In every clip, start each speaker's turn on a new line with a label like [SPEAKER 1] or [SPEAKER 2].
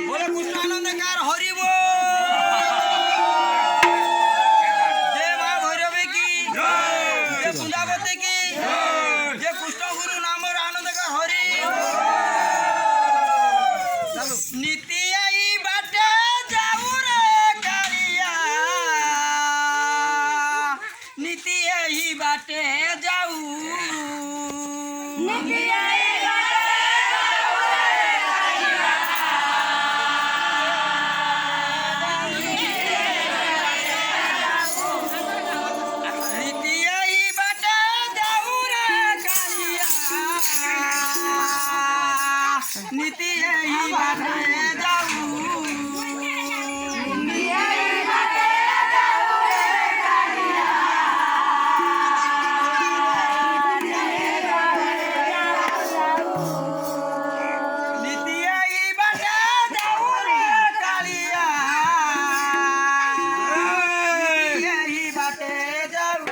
[SPEAKER 1] बोले कृष्ण आनंद कार हरि बोल जय मां भैरवी की जय कुंदावती की जय कृष्ण गुरु नाम आनंद कार हरि नीति आई बाटे जाऊ रे कालिया नीति आई बाटे जाऊ नीति नीति यही बाटे जाऊ नीति यही बाटे जाऊ रे कालिया यही बाटे जाऊ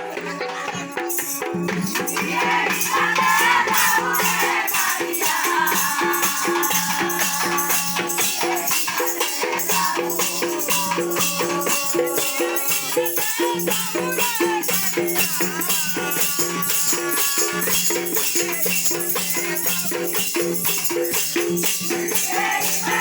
[SPEAKER 1] Yeah.